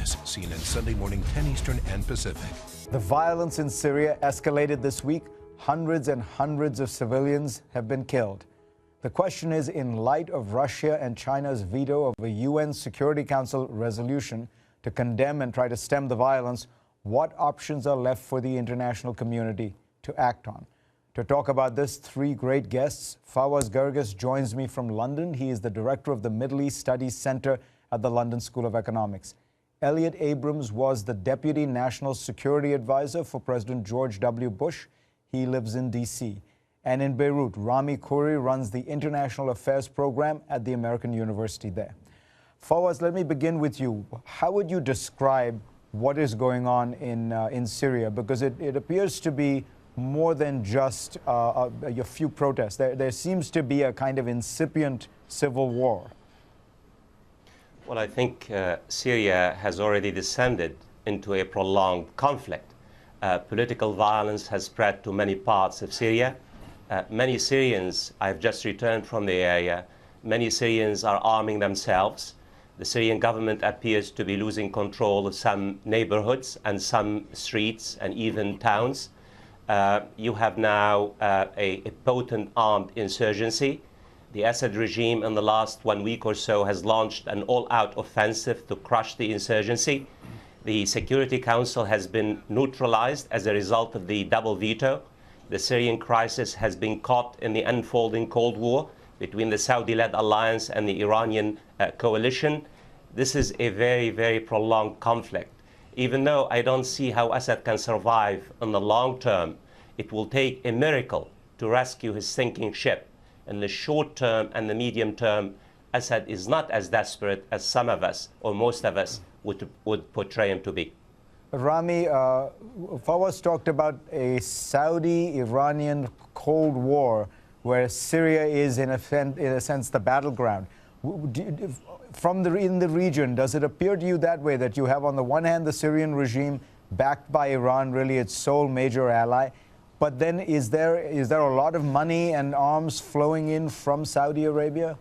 News, CNN Sunday morning 10 Eastern and Pacific. The violence in Syria escalated this week. Hundreds and hundreds of civilians have been killed. The question is, in light of Russia and China's veto of a UN Security Council resolution to condemn and try to stem the violence, what options are left for the international community to act on? To talk about this, three great guests. Fawaz Gerges joins me from London. He is the director of the Middle East Studies Center at the London School of Economics. Elliot Abrams was the Deputy National Security Advisor for President George W. Bush. He lives in D.C. And in Beirut, Rami Khouri runs the International Affairs Program at the American University there. Fawaz, let me begin with you. How would you describe what is going on in Syria? Because it appears to be more than just a few protests. There seems to be a kind of incipient civil war. Well, I think Syria has already descended into a prolonged conflict. Political violence has spread to many parts of Syria. Many Syrians, I've just returned from the area, many Syrians are arming themselves. The Syrian government appears to be losing control of some neighborhoods and some streets and even towns. You have now a potent armed insurgency. The Assad regime in the last 1 week or so has launched an all-out offensive to crush the insurgency. The Security Council has been neutralized as a result of the double veto. The Syrian crisis has been caught in the unfolding Cold War between the Saudi-led alliance and the Iranian coalition. This is a very, very prolonged conflict. Even though I don't see how Assad can survive in the long term, it will take a miracle to rescue his sinking ship. In the short term and the medium term, Assad is not as desperate as some of us, or most of us, would portray him to be. Rami, Fawaz talked about a Saudi-Iranian Cold War where Syria is, in a sense, the battleground. In the region, does it appear to you that way, that you have on the one hand the Syrian regime backed by Iran, really its sole major ally, but then is there a lot of money and arms flowing in from Saudi Arabia?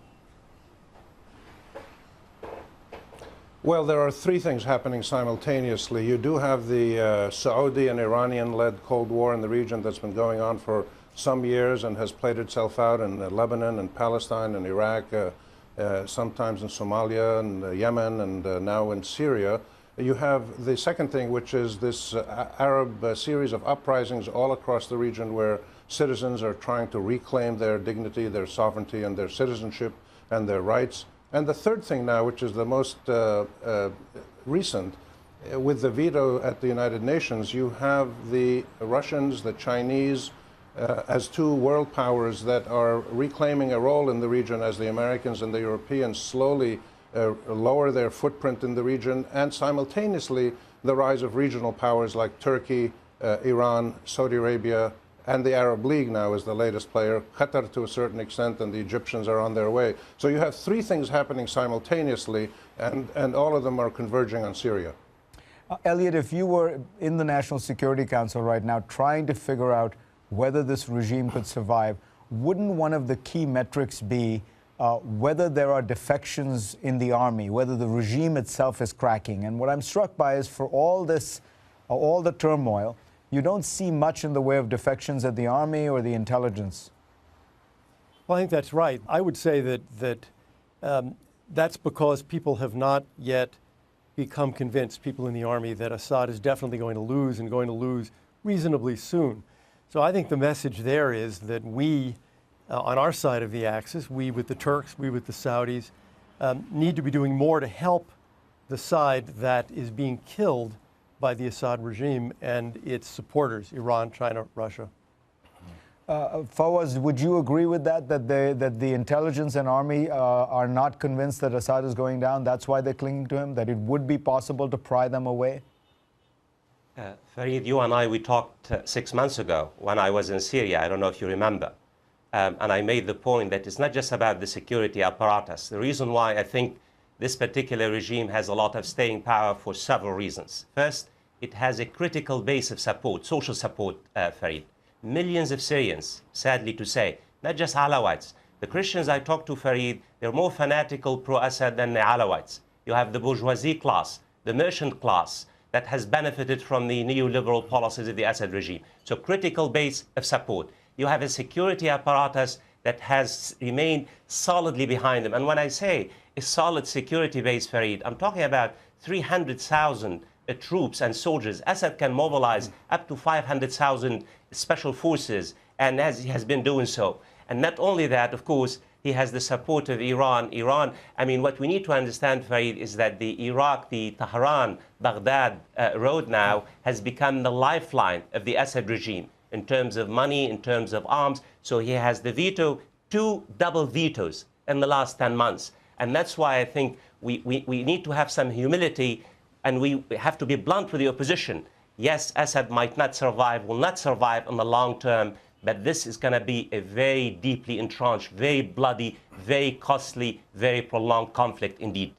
Well, there are three things happening simultaneously. You do have the Saudi and Iranian-led Cold War in the region that's been going on for some years and has played itself out in Lebanon and Palestine and Iraq, sometimes in Somalia and Yemen, and now in Syria. You have the second thing, which is this Arab series of uprisings all across the region where citizens are trying to reclaim their dignity, their sovereignty, and their citizenship and their rights. And the third thing now, which is the most recent, with the veto at the United Nations, you have the Russians, the Chinese, as two world powers that are reclaiming a role in the region as the Americans and the Europeans slowly lower their footprint in the region, and simultaneously the rise of regional powers like Turkey, Iran, Saudi Arabia, and the Arab League now is the latest player, Qatar to a certain extent, and the Egyptians are on their way. So you have three things happening simultaneously, and all of them are converging on Syria. Elliot, if you were in the National Security Council right now trying to figure out whether this regime could survive, wouldn't one of the key metrics be whether there are defections in the army, whether the regime itself is cracking? And what I'm struck by is, for all this, all the turmoil, you don't see much in the way of defections at the army or the intelligence. Well, I think that's right. I would say that that's because people have not yet become convinced, people in the army, that Assad is definitely going to lose, and going to lose reasonably soon. So I think the message there is that we, on our side of the axis, we with the Turks, we with the Saudis, need to be doing more to help the side that is being killed by the Assad regime and its supporters, Iran, China, Russia. Fawaz, would you agree with that the intelligence and army are not convinced that Assad is going down? That's why they're clinging to him, that it would be possible to pry them away? Fareed, you and I, we talked 6 months ago when I was in Syria. I don't know if you remember. And I made the point that it's not just about the security apparatus. The reason why I think this particular regime has a lot of staying power for several reasons. First, it has a critical base of support, social support, Fareed. Millions of Syrians, sadly to say, not just Alawites. The Christians I talked to, Fareed, they're more fanatical pro-Assad than the Alawites. You have the bourgeoisie class, the merchant class that has benefited from the neoliberal policies of the Assad regime. So critical base of support. You have a security apparatus that has remained solidly behind them. And when I say a solid security base, Fareed, I'm talking about 300,000 troops and soldiers. Assad can mobilize up to 500,000 special forces, and as he has been doing so. And not only that, of course, he has the support of Iran. I mean, what we need to understand, Fareed, is that the Iraq, the Tehran, Baghdad road now has become the lifeline of the Assad regime in terms of money, in terms of arms. So he has the veto, 2 double vetoes in the last 10 months. And that's why I think we need to have some humility, and we have to be blunt with the opposition. Yes, Assad might not survive, will not survive in the long term, but this is going to be a very deeply entrenched, very bloody, very costly, very prolonged conflict indeed.